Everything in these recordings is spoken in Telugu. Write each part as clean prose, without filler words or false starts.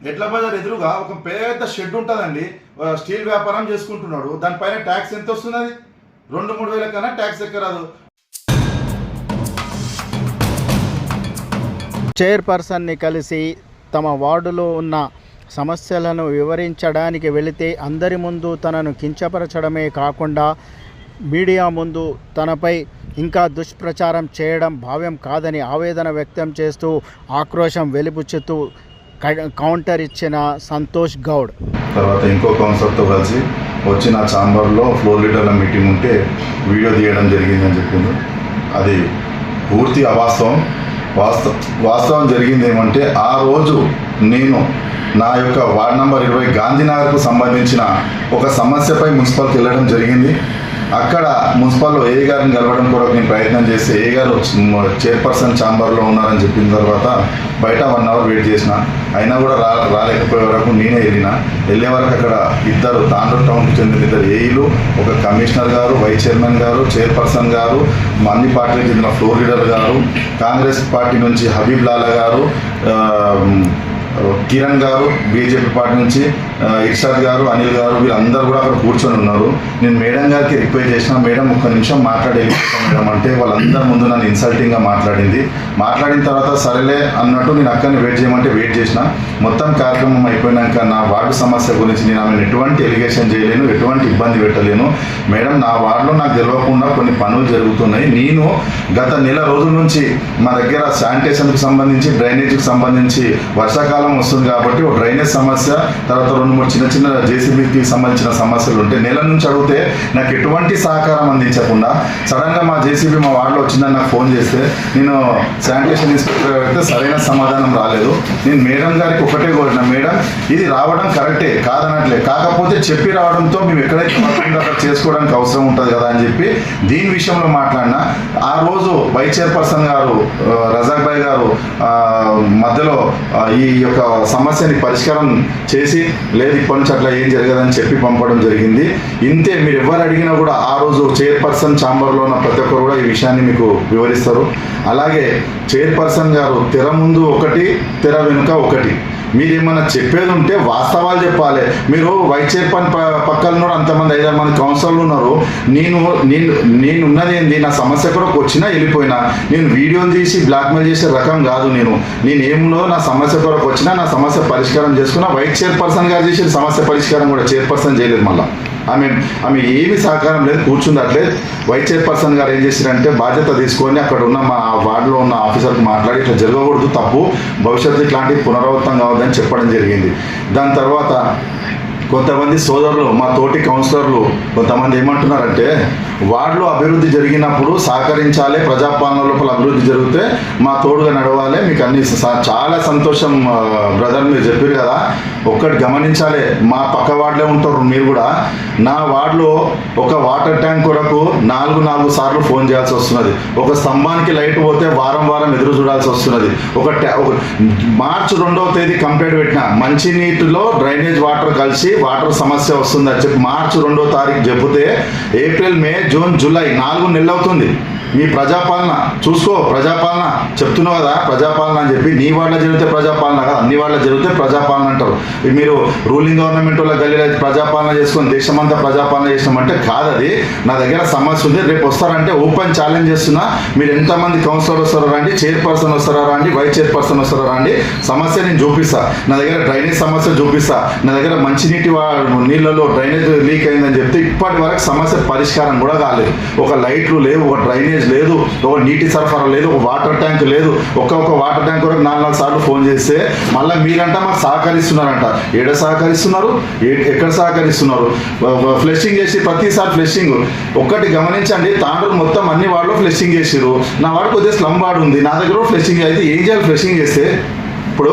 ఎడ్ల బజార్ ఎదురుగా ఒక పెద్ద షెడ్ ఉంటుందండి. స్టీల్ వ్యాపారం చేసుకుంటున్నాడు. దానిపైన ట్యాక్స్ ఎంత వస్తున్నది? 2-3 వేల కన్నా ట్యాక్స్ ఎక్కరాదు. చైర్పర్సన్ని కలిసి తమ వార్డులో ఉన్న సమస్యలను వివరించడానికి వెళితే అందరి ముందు తనను కించపరచడమే కాకుండా మీడియా ముందు తనపై ఇంకా దుష్ప్రచారం చేయడం భావ్యం కాదని ఆవేదన వ్యక్తం చేస్తూ ఆక్రోశం వెలిబుచ్చుతూ కౌంటర్ ఇచ్చిన సంతోష్ గౌడ్ తర్వాత ఇంకో కౌన్సిలర్తో కలిసి వచ్చి నా ఛాంబర్లో ఫ్లోర్ లీడర్ల మీటింగ్ ఉంటే వీడియో తీయడం జరిగిందని చెప్పింది. అది పూర్తి అవాస్తవం. వాస్తవం జరిగింది ఏమంటే, ఆ రోజు నేను నా యొక్క వార్డ్ నెంబర్ 20 గాంధీనగర్కు సంబంధించిన ఒక సమస్యపై మున్సిపల్కి వెళ్ళడం జరిగింది. అక్కడ మున్సిపల్లో ఏ గారిని కలవడం కొరకు నేను ప్రయత్నం చేస్తే ఏ గారు చైర్పర్సన్ ఛాంబర్లో ఉన్నారని చెప్పిన తర్వాత బయట 1 అవర్ వెయిట్ చేసిన. అయినా కూడా రాలేకపోయే వరకు నేనే వెళ్ళే వరకు అక్కడ ఇద్దరు తాండూరు టౌన్కి చెందిన 2 ఏఈలు, ఒక కమిషనర్ గారు, వైస్ చైర్మన్ గారు, చైర్పర్సన్ గారు, అన్ని పార్టీలకు చెందిన ఫ్లోర్ లీడర్ గారు, కాంగ్రెస్ పార్టీ నుంచి హబీబ్ లాలా గారు, కిరణ్ గారు, బీజేపీ పార్టీ నుంచి ఇర్షాద్ గారు, అనిల్ గారు, వీళ్ళందరూ కూడా అక్కడ కూర్చొని ఉన్నారు. నేను మేడం గారికి రిక్వెస్ట్ చేసిన, మేడం 1 నిమిషం మాట్లాడేస్తాను మేడం అంటే వాళ్ళందరి ముందు నన్ను ఇన్సల్టింగ్గా మాట్లాడింది. మాట్లాడిన తర్వాత సరేలే అన్నట్టు నేను అక్కడిని వెయిట్ చేయమంటే వెయిట్ చేసిన. మొత్తం కార్యక్రమం అయిపోయినాక నా వార్డు సమస్య గురించి నేను ఆమెను ఎటువంటి ఎలిగేషన్ చేయలేను, ఎటువంటి ఇబ్బంది పెట్టలేను. మేడం, నా వార్డులో నాకు తెలియకుండా కొన్ని పనులు జరుగుతున్నాయి. నేను గత నెల రోజుల నుంచి మా దగ్గర శానిటేషన్కి సంబంధించి, డ్రైనేజీకి సంబంధించి వర్షాకాలం వస్తుంది కాబట్టి ఒక డ్రైనేజ్ సమస్య, తర్వాత 2-3 చిన్న జేసీబీకి సంబంధించిన సమస్యలు ఉంటే నెల నుంచి అడిగితే నాకు ఎటువంటి సహకారం అందించకుండా సడన్గా మా జేసీబీ మా వార్డులో వచ్చిందని నాకు ఫోన్ చేస్తే నేను శానిటేషన్ ఇన్స్పెక్టర్ అయితే సరైన సమాధానం రాలేదు. నేను మేడం గారికి ఒకటే కోరిన, మేడం ఇది రావడం కరెక్టే కాదనట్లే, కాకపోతే చెప్పి రావడంతో మేము ఎక్కడైతే అక్కడ చేసుకోవడానికి అవసరం ఉంటుంది కదా అని చెప్పి దీని విషయంలో మాట్లాడినా. ఆ రోజు వైస్ చైర్పర్సన్ గారు రజాక్ భాయ్ గారు మధ్యలో ఈ యొక్క సమస్యని పరిష్కారం చేసి లేదు ఇప్పటి నుంచి అట్లా ఏం జరగదని చెప్పి పంపడం జరిగింది. ఇంతే, మీరు ఎవరు అడిగినా కూడా ఆ రోజు చైర్పర్సన్ ఛాంబర్లో ఉన్న ప్రతి ఒక్కరు కూడా ఈ విషయాన్ని మీకు వివరిస్తారు. అలాగే చైర్పర్సన్ గారు తెర ముందు ఒకటి, తెర వెనుక ఒకటి. మీరేమన్నా చెప్పేది ఉంటే వాస్తవాలు చెప్పాలి. మీరు వైస్ చైర్పర్సన్ పక్కన అంతమంది 5-6 మంది కౌన్సిలర్లు ఉన్నారు. నేను ఉన్నది ఏంది, నా సమస్య కూడా వచ్చినా వెళ్ళిపోయినా నేను వీడియోలు తీసి బ్లాక్మెయిల్ చేసే రకం కాదు. నేనేమో నా సమస్య కొరకు వచ్చినా నా సమస్య పరిష్కారం చేసుకున్నా. వైస్ చైర్పర్సన్ గారు చేసిన సమస్య పరిష్కారం కూడా చైర్పర్సన్ చేయలేదు. మళ్ళీ ఆమె ఏమి సహకారం లేదు, కూర్చుందట్లేదు. వైస్ చైర్పర్సన్ గారు ఏం చేశారంటే బాధ్యత తీసుకొని అక్కడ ఉన్న మా వార్డులో ఉన్న ఆఫీసర్కి మాట్లాడి ఇట్లా జరగకూడదు, తప్పు, భవిష్యత్తు ఇట్లాంటి పునరావృతం కావద్దని చెప్పడం జరిగింది. దాని తర్వాత కొంతమంది సోదరులు, మా తోటి కౌన్సిలర్లు కొంతమంది ఏమంటున్నారంటే, వార్డులో అభివృద్ధి జరిగినప్పుడు సహకరించాలి, ప్రజాపాలన లోపల అభివృద్ధి జరిగితే మా తోడుగా నడవాలి, మీకు అన్ని చాలా సంతోషం బ్రదర్ మీరు చెప్పారు కదా. ఒక్కటి గమనించాలి, మా పక్క వార్డులే ఉంటారు మీరు కూడా. నా వార్డులో ఒక వాటర్ ట్యాంక్ కొరకు 4 సార్లు ఫోన్ చేయాల్సి వస్తున్నది. ఒక స్తంభానికి లైట్ పోతే వారం ఎదురు చూడాల్సి వస్తున్నది. మార్చి 2వ తేదీ కంప్లైంట్ పెట్టిన, మంచినీటిలో డ్రైనేజ్ వాటర్ కలిసి వాటర్ సమస్య వస్తుందని చెప్పి మార్చి 2వ తారీఖు చెబితే ఏప్రిల్, మే, జూన్, జూలై 4 నెలలు అవుతుంది. మీ ప్రజాపాలన చూసుకో, ప్రజాపాలన చెప్తున్నావు కదా, ప్రజాపాలన అని చెప్పి నీ వాళ్ళ జరిగితే ప్రజాపాలన కదా, అన్ని వాళ్ళ జరిగితే ప్రజాపాలన అంటారు. మీరు రూలింగ్ గవర్నమెంట్ వాళ్ళ గల్లీలో ప్రజాపాలన చేసుకొని దేశమంతా ప్రజాపాలన చేసినామంటే కాదు. అది నా దగ్గర సమస్య ఉంది, రేపు వస్తారంటే ఓపెన్ ఛాలెంజ్ చేస్తున్నా. మీరు ఎంతమంది కౌన్సిలర్ వస్తారో రండి, చైర్పర్సన్ వస్తారా రండి, వైస్ చైర్పర్సన్ వస్తారా రండి, సమస్య నేను చూపిస్తా. నా దగ్గర డ్రైనేజ్ సమస్య చూపిస్తా. నా దగ్గర మంచినీటి నీళ్ళలో డ్రైనేజ్ లీక్ అయిందని చెప్తే ఇప్పటి వరకు సమస్య పరిష్కారం కూడా కాలేదు. ఒక లైట్లు లేవు, ఒక డ్రైనేజ్ లేదు, ఒక నీటి సరఫరా లేదు, ఒక వాటర్ ట్యాంక్ లేదు. ఒక వాటర్ ట్యాంక్ వరకు 4 సార్లు ఫోన్ చేస్తే మళ్ళీ మీరంట మాకు సహకరిస్తున్నారంట. ఏడ సహకరిస్తున్నారు, ఎక్కడ సహకరిస్తున్నారు? ఫ్లెషింగ్ చేసి ప్రతిసారి ఫ్లెషింగ్. ఒక్కటి గమనించండి, తాండూరు మొత్తం అన్ని వార్డులో ఫ్లెషింగ్ చేసిరు. నా వాడు కొద్దిగా స్లమ్ వార్డు ఉంది, నా దగ్గర ఫ్లెషింగ్ అయితే ఏం చేయాలి? ఫ్లెషింగ్ చేస్తే ఇప్పుడు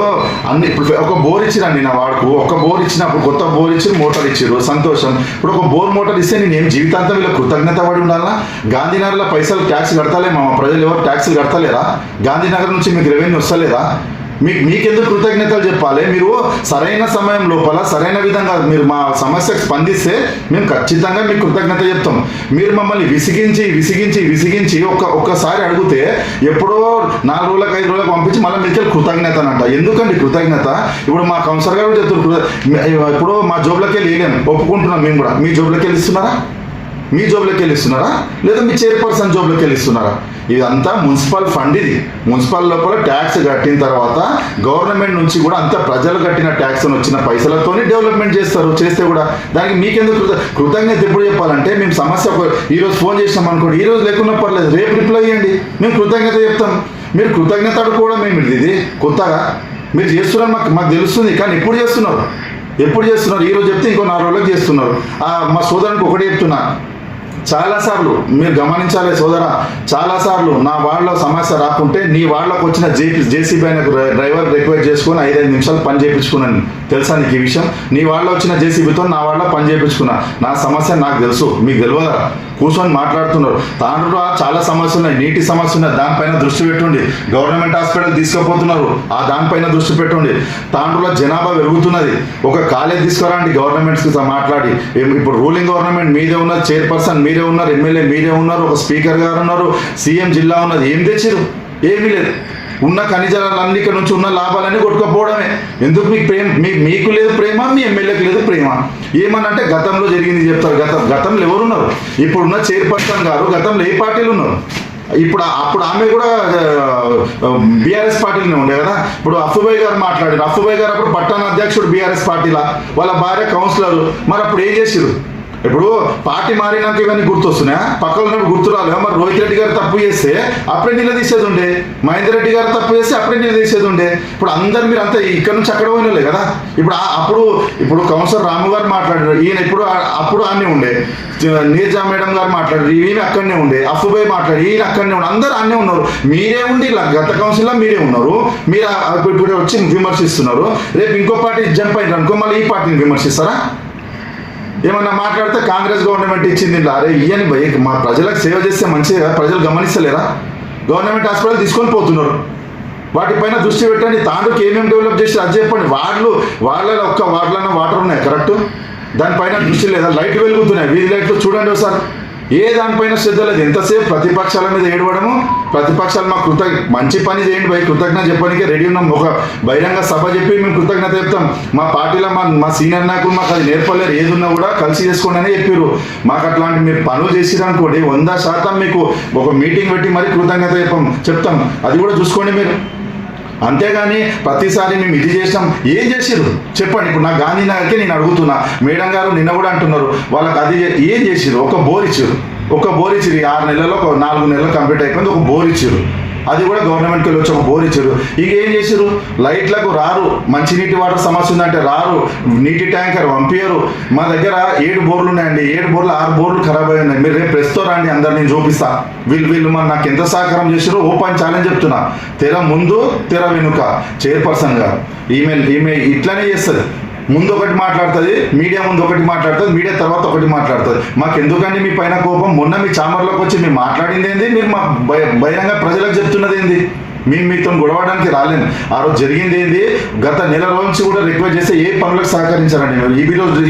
ఒక బోర్ ఇచ్చిరండి నా వాడుకు, ఒక బోర్ ఇచ్చినప్పుడు కొత్త బోర్ ఇచ్చి మోటార్ ఇచ్చారు, సంతోషం. ఇప్పుడు ఒక బోర్ మోటార్ ఇస్తే నేను ఏం జీవితాంతం వీళ్ళ కృతజ్ఞత పడి ఉండాలా? గాంధీనగర్లో పైసలు ట్యాక్స్ కడతలే, మా ప్రజలు ఎవరు ట్యాక్సులు కడతలేరా? గాంధీనగర్ నుంచి మీకు రెవెన్యూ వస్తలేదా? మీకెందుకు కృతజ్ఞతలు చెప్పాలి? మీరు సరైన సమయం లోపల సరైన విధంగా మీరు మా సమస్యకు స్పందిస్తే మేము ఖచ్చితంగా మీకు కృతజ్ఞత చెప్తాం. మీరు మమ్మల్ని విసిగించి ఒక్కసారి అడిగితే ఎప్పుడో 4 రోజులకు 5 రోజులకు పంపించి మళ్ళీ మీకు కృతజ్ఞత అంట. ఎందుకండి కృతజ్ఞత? ఇప్పుడు మా కౌన్సిలర్ గారు చెప్తున్నారు, ఇప్పుడు మా జోబులకి వెళ్ళలేము, ఒప్పుకుంటున్నాం మేము కూడా. మీ జోబులకి వెళ్ళిస్తున్నారా? మీ జోబులోకి వెళ్ళిస్తున్నారా లేదా మీ చైర్పర్సన్ జోబులోకి వెళ్ళిస్తున్నారా? ఇదంతా మున్సిపల్ ఫండ్. ఇది మున్సిపల్ లోపల ట్యాక్స్ కట్టిన తర్వాత గవర్నమెంట్ నుంచి కూడా అంత ప్రజలు కట్టిన ట్యాక్స్ వచ్చిన పైసలతోనే డెవలప్మెంట్ చేస్తారు. చేస్తే కూడా దానికి మీకెందుకు కృతజ్ఞత ఎప్పుడు చెప్పాలంటే, మేము సమస్య ఈరోజు ఫోన్ చేసినాం అనుకోండి, ఈ రోజు లేకున్నా పర్లేదు, రేపు రిప్లై ఇవ్వండి, మేము కృతజ్ఞత చెప్తాం. మీరు కృతజ్ఞత అడుకోవడం మేము ఇది కొత్తగా మీరు చేస్తున్నారు మాకు తెలుస్తుంది, కానీ ఎప్పుడు చేస్తున్నారు? ఈరోజు చెప్తే ఇంకో 4 రోజులకు చేస్తున్నారు. మా సోదరునికి ఒకటి చెప్తున్నా, చాలాసార్లు మీరు గమనించాలి సోదరా, చాలాసార్లు నా వాళ్ళ సమస్య రాకుంటే నీ వాళ్ళకు వచ్చిన జేసీబీ అయిన డ్రైవర్ రిక్వెస్ట్ చేసుకొని 5-5 నిమిషాలు పని చేయించుకున్నాను. తెలుసా నీకు ఈ విషయం? నీ వాళ్ళ వచ్చిన జేసీబీతో నా వాళ్ళ పని చేయించుకున్నా. నా సమస్య నాకు తెలుసు, మీకు తెలియదా? కూర్చొని మాట్లాడుతున్నారు. తాండ్రులో చాలా సమస్యలు ఉన్నాయి, నీటి సమస్య ఉన్నాయి, దానిపైన దృష్టి పెట్టండి. గవర్నమెంట్ హాస్పిటల్ తీసుకుపోతున్నారు, దానిపైన దృష్టి పెట్టండి. తాండ్రులో జనాభా పెరుగుతున్నది, ఒక కాలేజ్ తీసుకురండి గవర్నమెంట్స్కి మాట్లాడి. ఇప్పుడు రూలింగ్ గవర్నమెంట్ మీదే ఉన్నది, చైర్పర్సన్ మీరే ఉన్నారు, ఎమ్మెల్యే మీరే ఉన్నారు, ఒక స్పీకర్ గారు ఉన్నారు, సీఎం జిల్లా ఉన్నది. ఏం తెచ్చారు? ఏమీ లేదు. ఉన్న ఖనిజాలన్నీ ఇక్కడ నుంచి ఉన్న లాభాలన్నీ కొట్టుకపోవడమే. ఎందుకు మీకు మీకు లేదు ప్రేమ, మీ ఎమ్మెల్యేకి లేదు ప్రేమ. ఏమనంటే గతంలో జరిగింది చెప్తారు. గతంలో ఎవరున్నారు? ఇప్పుడున్న చైర్పర్సన్ గారు గతంలో ఏ పార్టీలు ఉన్నారు? అప్పుడు ఆమె కూడా బీఆర్ఎస్ పార్టీలోనే ఉండే కదా. ఇప్పుడు అఫ్ఫుబాయ్ గారు మాట్లాడారు. అఫ్ఫుబాయ్ గారు అప్పుడు పట్టణ అధ్యక్షుడు బీఆర్ఎస్ పార్టీలా, వాళ్ళ భార్య కౌన్సిలర్. మరి అప్పుడు ఏం చేసారు? ఇప్పుడు పార్టీ మారినాక ఇవన్నీ గుర్తొస్తున్నాయా? పక్కన ఉన్నప్పుడు గుర్తు రాలేవా? మరి రోహిత్ రెడ్డి గారు తప్పు చేస్తే అప్పుడే నిలదీసేది ఉండే, మహేందర్ రెడ్డి గారు తప్పు చేస్తే అప్పుడే నిలదీసేది ఉండే. ఇప్పుడు అందరు మీరు అంతా ఇక్కడ నుంచి అక్కడ పోయినలే కదా. ఇప్పుడు కౌన్సిలర్ రాము గారు మాట్లాడారు, ఈయన అప్పుడు ఆనే ఉండే. నీర్జా మేడం గారు మాట్లాడారు, ఈయన అక్కడనే ఉండే. అఫ్ఫుబాయ్ మాట్లాడి, ఈయన అక్కడనే ఉండే. అందరూ అన్నీ ఉన్నారు. మీరే ఉండి గత కౌన్సిల్లో మీరే ఉన్నారు. మీరు ఇప్పుడు వచ్చి విమర్శిస్తున్నారు. రేపు ఇంకో పార్టీ జంప్ అయినారు అనుకో, మళ్ళీ ఈ పార్టీని విమర్శిస్తారా? ఏమన్నా మాట్లాడితే కాంగ్రెస్ గవర్నమెంట్ ఇచ్చింది. అరే ఇయ్యని భయ, మా ప్రజలకు సేవ చేస్తే మంచిగా ప్రజలు గమనిస్తలేరా? గవర్నమెంట్ హాస్పిటల్ తీసుకొని పోతున్నారు. వాటిపైన దృష్టి పెట్టండి. తాండ్రుకి ఏమేమి డెవలప్ చేసి అది చెప్పండి. వాళ్ళలో ఒక్క వార్డులన్న వాటర్ ఉన్నాయి కరెక్ట్, దానిపైన దృష్టి లేదా? లైట్ వెలుగుతున్నాయి, వీధి లైట్లు చూడండి ఒకసారి. ఏ దానిపైన శ్రద్ధ లేదు. ఎంతసేపు ప్రతిపక్షాల మీద ఏడవడము, ప్రతిపక్షాలు మా మంచి పని చేయండి భయ, కృతజ్ఞత చెప్పడానికి రెడీ ఉన్నాం. ఒక బహిరంగ సభ చెప్పి మేము కృతజ్ఞత చెప్తాం. మా పార్టీలో మా సీనియర్ నాయకులు మాకు అది నేర్పలేరు, ఏది ఉన్నా కూడా కలిసి చేసుకోండి అని చెప్పారు. మాకు అట్లాంటి మీరు పనులు చేసిరనుకోండి 100% మీకు ఒక మీటింగ్ పెట్టి మరీ కృతజ్ఞత చెప్తాం. అది కూడా చూసుకోండి మీరు. అంతేగాని ప్రతిసారి మేము ఇది చేసినాం, ఏం చేసిరు చెప్పండి. ఇప్పుడు నాకు గాంధీనగర్కి నేను అడుగుతున్నా, మేడం గారు నిన్న కూడా అంటున్నారు, వాళ్ళకి అది ఏం చేసిరు? ఒక బోర్ ఇచ్చారు. 6 నెలల్లో 4 నెలలు కంప్లీట్ అయిపోయింది, ఒక బోర్ ఇచ్చారు. అది కూడా గవర్నమెంట్కి వెళ్ళి వచ్చి ఒక బోర్ ఇచ్చారు. ఇక ఏం చేశారు? లైట్లకు రారు, మంచినీటి వాటర్ సమస్య ఉందంటే రారు, నీటి ట్యాంకర్ పంపించరు. మా దగ్గర 7 బోర్లు ఉన్నాయండి, 7 బోర్లు 6 బోర్లు ఖరాబ్ అయి ఉన్నాయి. మీరు రేపు ప్రెస్తో రండి, అందరు నేను చూపిస్తా. వీళ్ళు నాకు ఎంత సహకారం చేశారో ఓపెన్ ఛాలెంజ్ చెప్తున్నా. తెర ముందు తెర వెనుక చైర్పర్సన్ గారు ఈమె ఇట్లానే చేస్తుంది. ముందు ఒకటి మాట్లాడుతుంది, మీడియా ముందు ఒకటి మాట్లాడుతుంది, మీడియా తర్వాత ఒకటి మాట్లాడుతుంది. మాకు ఎందుకండి మీ పైన కోపం? మొన్న మీ ఛాంబర్లోకి వచ్చి మీరు మాట్లాడింది ఏంది? మీరు మా బహిరంగ ప్రజలకు చెప్తున్నది ఏంది? మీతో గొడవడానికి రాలేను. ఆ రోజు జరిగింది ఏంది? గత నెల రోజు నుంచి కూడా రిక్వెస్ట్ చేస్తే ఏ పనులకు సహకరించారండి మీరు.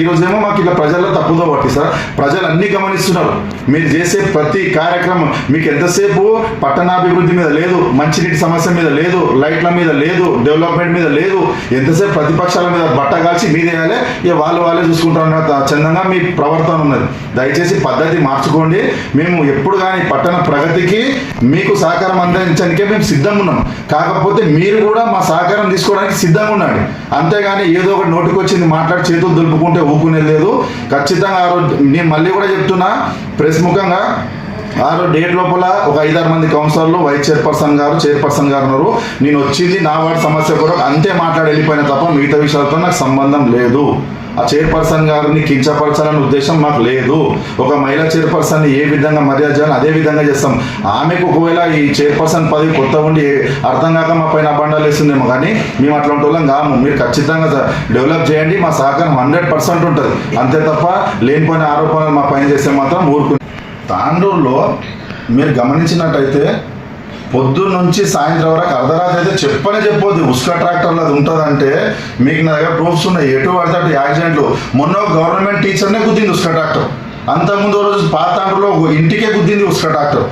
ఈ రోజేమో మాకు ఇలా ప్రజల్లో తప్పుదో పట్టిస్తారు. ప్రజలు అన్నీ గమనిస్తున్నారు. మీరు చేసే ప్రతి కార్యక్రమం మీకు ఎంతసేపు పట్టణాభివృద్ధి మీద లేదు, మంచినీటి సమస్య మీద లేదు, లైట్ల మీద లేదు, డెవలప్మెంట్ మీద లేదు. ఎంతసేపు ప్రతిపక్షాల మీద బట్టగాల్చి మీదేయాలి, ఇక వాళ్ళే చూసుకుంటారన్న చందంగా మీ ప్రవర్తన ఉన్నది. దయచేసి పద్ధతి మార్చుకోండి. మేము ఎప్పుడు కానీ పట్టణ ప్రగతికి మీకు సహకారం అందించడానికే మేము సిద్ధంగా ఉన్నాం. కాకపోతే మీరు కూడా మా సహకారం తీసుకోవడానికి సిద్ధంగా ఉండండి. అంతేగాని ఏదో ఒకటి నోటికి వచ్చింది మాట్లాడి చేతులు దులుపుకుంటే ఊపుకునేది లేదు. ఖచ్చితంగా ఆ రోజు నేను మళ్ళీ కూడా చెప్తున్నా, ప్రెస్ ముఖంగా ఆ రోజు డేట్ లోపల ఒక 5-6 మంది కౌన్సిలర్లు, వైస్ చైర్పర్సన్ గారు ఉన్నారు. నేను వచ్చింది నా వార్డు సమస్య కూడా అంతే మాట్లాడి వెళ్ళిపోయిన తప్ప మిగతా విషయాలతో నాకు సంబంధం లేదు. ఆ చైర్పర్సన్ గారిని కించపరచాలనే ఉద్దేశం మాకు లేదు. ఒక మహిళా చైర్పర్సన్ని ఏ విధంగా మర్యాద చేయాలో అదే విధంగా చేస్తాం. ఆమెకు ఒకవేళ ఈ చైర్పర్సన్ పదవి కొత్త ఉండి అర్థం కాక మా పైన అబండాలు వేస్తుందేమో, కానీ మేము అట్లాంటి వాళ్ళం కాము. మీరు ఖచ్చితంగా డెవలప్ చేయండి, మా సహకారం 100% ఉంటుంది. అంతే తప్ప లేనిపోయిన ఆరోపణలు మా పైన చేస్తే మాత్రం ఊరుకు. తాండూరులో మీరు గమనించినట్టయితే పొద్దున్న నుంచి సాయంత్రం వరకు అర్ధరాత్రి అయితే చెప్పొద్దు. ఉస్కా ట్రాక్టర్లు అది ఉంటుందంటే మీకు నా దగ్గర ప్రూఫ్స్ ఉన్నాయి. ఎటు పడితే అటు యాక్సిడెంట్లు. మొన్న గవర్నమెంట్ టీచర్నే గుద్దింది ఉస్కా ట్రాక్టర్. అంతకుముందు రోజు పాతాండ్రులో ఇంటికే గుద్దింది ఉస్కా ట్రాక్టర్.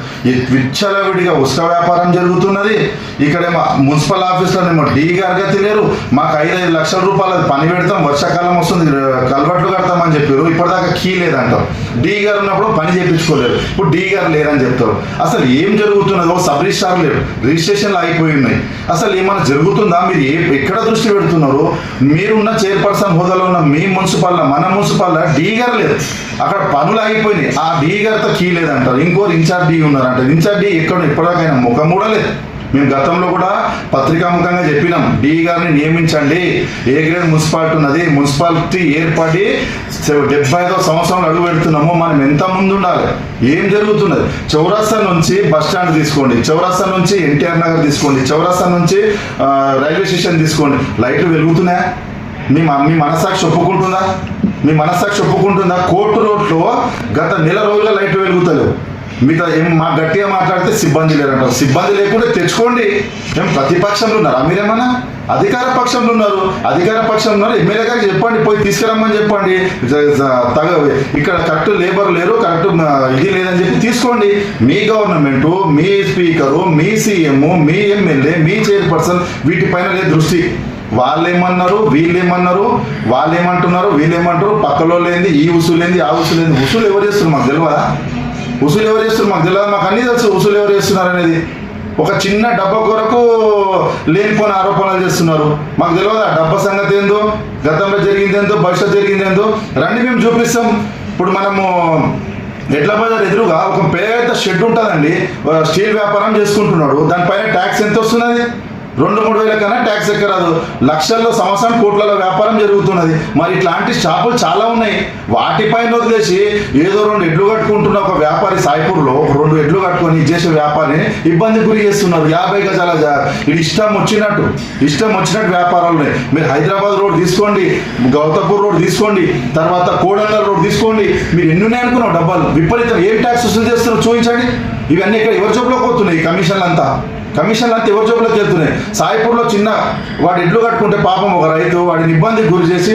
విచ్చలవిడిగా ఉస్కా వ్యాపారం జరుగుతున్నది. ఇక్కడేమో మున్సిపల్ ఆఫీస్లోనేమో డీ గారు గతి లేరు. మాకు 5-5 లక్షల రూపాయలు పని పెడతాం, వర్షాకాలం వస్తుంది, కల్వర్ట్లు కడతామని చెప్పారు. ఇప్పటిదాకా కీ లేదంటారు. డీ గారు ఉన్నప్పుడు పని చేయించుకోలేరు. ఇప్పుడు డీ గారు లేరని చెప్తారు. అసలు ఏం జరుగుతున్నదో సబ్ రిజిస్ట్రార్ లేరు, రిజిస్ట్రేషన్లు అయిపోయి ఉన్నాయి. అసలు ఏమైనా జరుగుతుందా? మీరు ఎక్కడ దృష్టి పెడుతున్నారు? మీరున్న చైర్పర్సన్ హోదాలో ఉన్న మీ మున్సిపల్, మన మున్సిపల్ డీ గారు లేదు. అక్కడ పనులు ఆగిపోయినాయి. ఆ డీ గారితో కీ లేదంటారు. ఇంకోరు ఇన్ఛార్జ్ డీ ఉన్నారంటారు. ఇన్ఛార్జ్ డీ ఇప్పటిదాకైనా ముఖం కూడా లేదు. మేము గతంలో కూడా పత్రికాముఖంగా చెప్పినాం, డీ గారిని నియమించండి. ఏ గ్రేడ్ మున్సిపాలిటీ ఉన్నది, మున్సిపాలిటీ ఏర్పడి 75వ సంవత్సరంలో అడుగు పెడుతున్నాము. మనం ఎంత ముందు ఉండాలి? ఏం జరుగుతున్నది? చౌరస్తా నుంచి బస్ స్టాండ్ తీసుకోండి, చౌరస్తా నుంచి ఎన్టీఆర్ నగర్ తీసుకోండి, చౌరస్తా నుంచి రైల్వే స్టేషన్ తీసుకోండి. లైట్లు వెలుగుతున్నాయా? మీ మనస్సాక్షి ఒప్పుకుంటుందా? మీ మనస్సాక్షి ఒప్పుకుంటుందా? కోర్టు రోడ్లో గత నెల రోజుల లైట్లు వెలుగుతలేవు. మీతో మా గట్టిగా మాట్లాడితే సిబ్బంది లేరంటారు. సిబ్బంది లేకుంటే తెచ్చుకోండి. మేము ప్రతిపక్షంలో ఉన్నారా? మీరేమన్నా అధికార పక్షంలో ఉన్నారు. ఎమ్మెల్యే గారికి చెప్పండి, పోయి తీసుకురమ్మని చెప్పండి. ఇక్కడ కరెక్ట్ లేబర్ లేరు, కరెక్ట్ ఇది లేదని చెప్పి తీసుకోండి. మీ గవర్నమెంటు, మీ స్పీకరు, మీ సీఎం, మీ ఎమ్మెల్యే, మీ చైర్పర్సన్ వీటిపైన లేదు దృష్టి. వాళ్ళేమన్నారు, వీళ్ళేమన్నారు, వాళ్ళేమంటున్నారు, వీళ్ళేమంటారు, పక్కలో లేనిది ఈ ఉసులేంది, ఆ ఉసులేంది. ఉసులు ఎవరు చేస్తున్నారు మాకు తెలియదా? మాకు అన్నీ తెలుసు. ఉసులు ఎవరు చేస్తున్నారు అనేది. ఒక చిన్న డబ్బా కొరకు లేనిపోయిన ఆరోపణలు చేస్తున్నారు. మాకు తెలియదా డబ్బా సంగతి ఏందో, గతంలో జరిగిందేందో, భవిష్యత్తు జరిగిందేందో? రండి, మేము చూపిస్తాం. ఇప్పుడు మనము ఎడ్ల బజార్ ఎదురుగా ఒక పెద్ద షెడ్ ఉంటుందండి. స్టీల్ వ్యాపారం చేసుకుంటున్నాడు. దానిపైన ట్యాక్స్ ఎంత వస్తున్నది? 2-3 వేల కన్నా ట్యాక్స్ ఎక్కరాదు. లక్షల్లో సంవత్సరం కోట్లలో వ్యాపారం జరుగుతున్నది. మరి ఇట్లాంటి షాపులు చాలా ఉన్నాయి. వాటిపైన వదిలేసి ఏదో 2 ఎడ్లు కట్టుకుంటున్న ఒక వ్యాపారి సాయిపూర్లో 2 ఎడ్లు కట్టుకొని చేసే వ్యాపారిని ఇబ్బంది గురి చేస్తున్నారు. 50 గజాల ఇది ఇష్టం వచ్చినట్టు వ్యాపారాలు ఉన్నాయి. మీరు హైదరాబాద్ రోడ్ తీసుకోండి, గౌతపూర్ రోడ్ తీసుకోండి, తర్వాత కోడంగల్ రోడ్ తీసుకోండి. మీరు ఎన్ని ఉన్నాయి అనుకున్నావు డబ్బాలు? విపరీతం ఏం ట్యాక్స్ వసూలు చేస్తున్నారో చూపించండి. ఇవన్నీ ఇక్కడ ఎవరి జోబులోకి పోతున్నాయి? కమిషన్లు అంతా ఎవరి జోబులోకి వెళ్తున్నాయి? సాయిపూర్లో చిన్న వాడు ఎడ్లు కట్టుకుంటే పాపం ఒక రైతు వాడిని ఇబ్బందికి గురి చేసి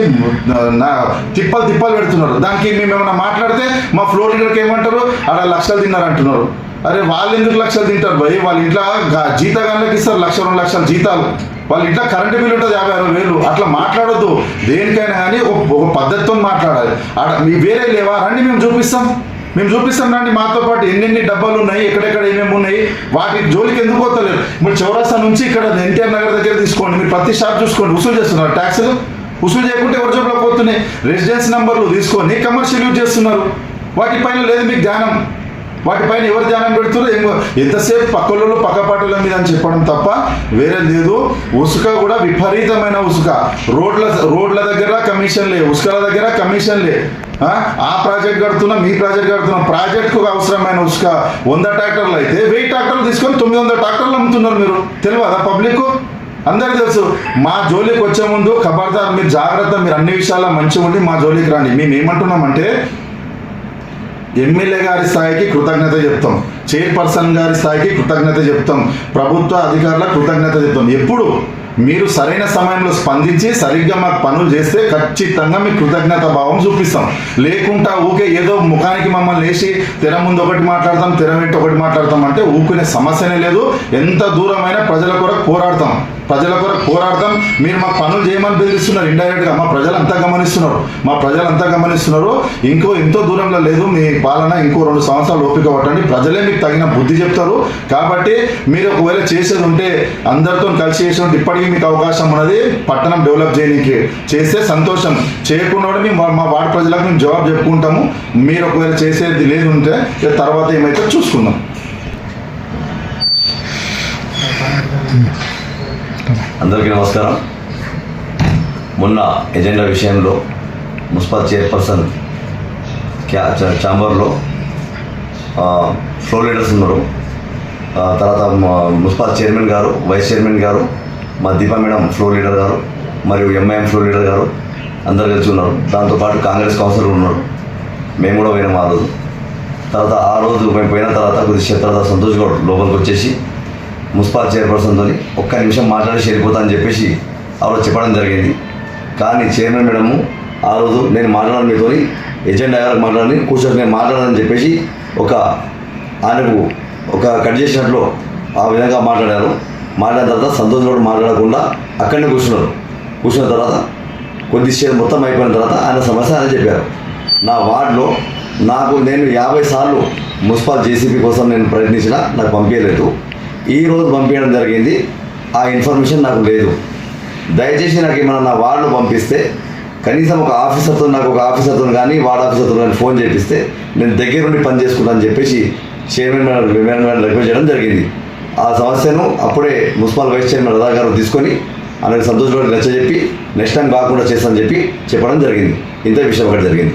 తిప్పలు పెడుతున్నారు. దానికి మేము ఏమైనా మాట్లాడితే మా ఫ్లోర్ లీడర్కి ఏమంటారు, ఆడ లక్షలు తిన్నారంటున్నారు. అరే వాళ్ళు ఎందుకు లక్షలు తింటారు భయ్? వాళ్ళ ఇంట్లో జీతగాళ్ళకి ఇస్తారు 1-2 లక్షల జీతాలు. వాళ్ళ ఇంట్లో కరెంటు బిల్లు ఉంటుంది 50-60 వేలు. అట్లా మాట్లాడొద్దు. దేనికైనా కానీ ఒక పద్ధతితో మాట్లాడాలి. మీ వేరే లేవా? రండి, మేము చూపిస్తాం రండి. మాతో పాటు ఎన్నెన్ని డబ్బాలు ఉన్నాయి, ఎక్కడెక్కడ ఏమేమి ఉన్నాయి, వాటి జోలికి ఎందుకు పోతలేరు? మీరు చౌరస్తా నుంచి ఇక్కడ ఎన్టీఆర్ నగర్ దగ్గర తీసుకోండి. మీరు ప్రతి షాప్ చూసుకోండి, వసూలు చేస్తున్నారు ట్యాక్సులు. వసూలు చేయకుంటే ఎవరి జోబులోకి పోతున్నాయి? రెసిడెన్స్ నెంబర్లు తీసుకొని కమర్షియల్ యూజ్ చేస్తున్నారు. వాటిపైన లేదు మీకు ధ్యానం. వాటిపైన ఎవరు ధ్యానం పెడుతున్నారు? ఎంతసేపు పక్కపాటల మీద అని చెప్పడం తప్ప వేరే లేదు. ఉసుక కూడా విపరీతమైన ఉసుక. రోడ్ల దగ్గర కమిషన్లే, ఉసుకల దగ్గర కమిషన్లే. ఆ ప్రాజెక్ట్ కడుతున్నాం, మీ ప్రాజెక్ట్ కడుతున్నాం. ప్రాజెక్టుకు అవసరమైన ఉసుక 100 ట్రాక్టర్లు అయితే 1000 ట్రాక్టర్లు తీసుకొని 900 ట్రాక్టర్లు అమ్ముతున్నారు. మీరు తెలియదా? పబ్లిక్ అందరికీ తెలుసు. మా జోలికి వచ్చే ముందు ఖబర్దార్, మీరు జాగ్రత్త. మీరు అన్ని విషయాల్లో మంచిగా ఉండి మా జోలికి రండి. మేము ఏమంటున్నామంటే ఎమ్మెల్యే గారి స్థాయికి కృతజ్ఞత చెప్తాం, చైర్పర్సన్ గారి స్థాయికి కృతజ్ఞత చెప్తాం, ప్రభుత్వ అధికారులకు కృతజ్ఞత చెప్తాం. ఎప్పుడు మీరు సరైన సమయంలో స్పందించి సరిగ్గా మాకు పనులు చేస్తే ఖచ్చితంగా మీకు కృతజ్ఞత భావం చూపిస్తాం. లేకుండా ఊకే ఏదో ముఖానికి మమ్మల్ని వేసి తెర ముందు ఒకటి మాట్లాడతాం, తెర వెంట ఒకటి మాట్లాడతాం అంటే ఊకునే సమస్యనే లేదు. ఎంత దూరమైనా ప్రజల కొరకు పోరాడతాం. మీరు మాకు పనులు చేయమని బెదిరిస్తున్నారు ఇండైరెక్ట్గా. మా ప్రజలంతా గమనిస్తున్నారు. ఎంతో దూరంలో లేదు మీ పాలన. ఇంకో 2 సంవత్సరాలు ఓపిక పట్టండి. ప్రజలే మీకు తగిన బుద్ధి చెప్తారు. కాబట్టి మీరు ఒకవేళ చేసేది ఉంటే అందరితో కలిసి చేసినట్టు ఇప్పటికీ మీకు అవకాశం ఉన్నది. పట్టణం డెవలప్ చేయడానికి చేస్తే సంతోషం, చేయకుండా మేము మా వార్డు ప్రజలకు మేము జవాబు చెప్పుకుంటాము. మీరు ఒకవేళ చేసేది లేదు ఉంటే తర్వాత ఏమైతే చూసుకుందాం. అందరికీ నమస్కారం. మొన్న ఎజెండా విషయంలో మున్సిపల్ చైర్పర్సన్ ఛాంబర్లో ఫ్లోర్ లీడర్స్ ఉన్నారు. తర్వాత మున్సిపల్ చైర్మన్ గారు, వైస్ చైర్మన్ గారు, మా దీపా మేడం ఫ్లోర్ లీడర్ గారు, మరియు ఎంఐఎం ఫ్లోర్ లీడర్ గారు అందరు కలిసి ఉన్నారు. దాంతోపాటు కాంగ్రెస్ కౌన్సిలర్ ఉన్నారు. మేము కూడా పోయినాం ఆ రోజు. తర్వాత ఆ రోజు మేము పోయిన తర్వాత కొద్దిసేపు తర్వాత సంతోష్ గౌడ్ లోపలికి వచ్చేసి మున్సిపల్ చైర్పర్సన్తో ఒక్క నిమిషం మాట్లాడి వెళ్ళిపోతా అని చెప్పేసి ఆవిడ చెప్పడం జరిగింది. కానీ చైర్మన్ మేడము ఆ రోజు నేను మాట్లాడాను మీతో ఎజెండా గారికి మాట్లాడాలని కూర్చొని నేను మాట్లాడాలని చెప్పేసి ఆయనకు ఒక కట్ చేసినట్లు ఆ విధంగా మాట్లాడారు. మాట్లాడిన తర్వాత సంతోష్ గౌడ్ మాట్లాడకుండా అక్కడనే కూర్చున్న తర్వాత కొద్దిసేపు మొత్తం అయిపోయిన తర్వాత ఆయన సమస్య ఆయన చెప్పారు. నా వార్డులో నేను 50 సార్లు మున్సిపల్ జేసీబీ కోసం నేను ప్రయత్నించినా నాకు పంపించలేదు. ఈరోజు పంపించడం జరిగింది. ఆ ఇన్ఫర్మేషన్ నాకు లేదు. దయచేసి నాకు ఏమైనా నా వార్డులో పంపిస్తే కనీసం ఒక ఆఫీసర్తో కానీ వార్డ్ ఆఫీసర్తో కానీ ఫోన్ చేపిస్తే నేను దగ్గరుండి పని చేసుకుంటానని చెప్పేసి చైర్మన్ గారు రిక్వెస్ట్ చేయడం జరిగింది. ఆ సమస్యను అప్పుడే మున్సిపల్ వైస్ చైర్మన్ రదా గారు తీసుకొని ఆయనకు సంతోష్ గారు నచ్చ చెప్పి నెక్స్ట్ టైం కాకుండా చేస్తానని చెప్పడం జరిగింది. ఇంత విషయం ఒకటి జరిగింది.